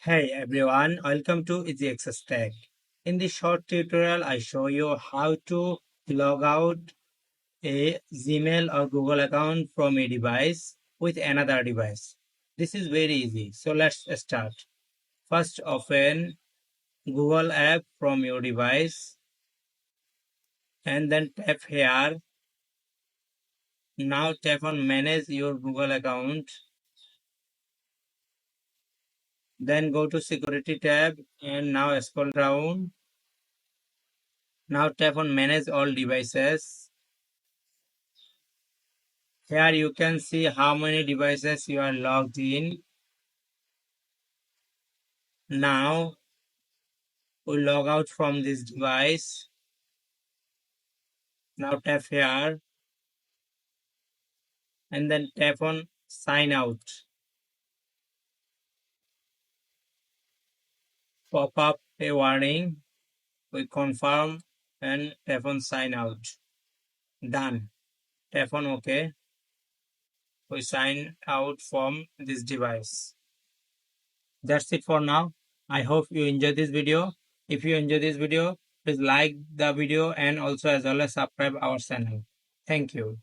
Hey everyone, welcome to Easy Access Tech. In this short tutorial, I show you how to log out a Gmail or Google account from a device with another device. This is very easy. So let's start. First, open Google app from your device and then tap here. Now tap on Manage your Google account. Then go to Security tab and now scroll down. Now tap on Manage all devices. Here you can see how many devices you are logged in. Now we log out from this device. Now tap here and then tap on sign out. Pop up a warning. We confirm and tap on sign out. Done. Tap on OK. We sign out from this device. That's it for now. I hope you enjoyed this video. If you enjoyed this video, please like the video and also as well as subscribe our channel. Thank you.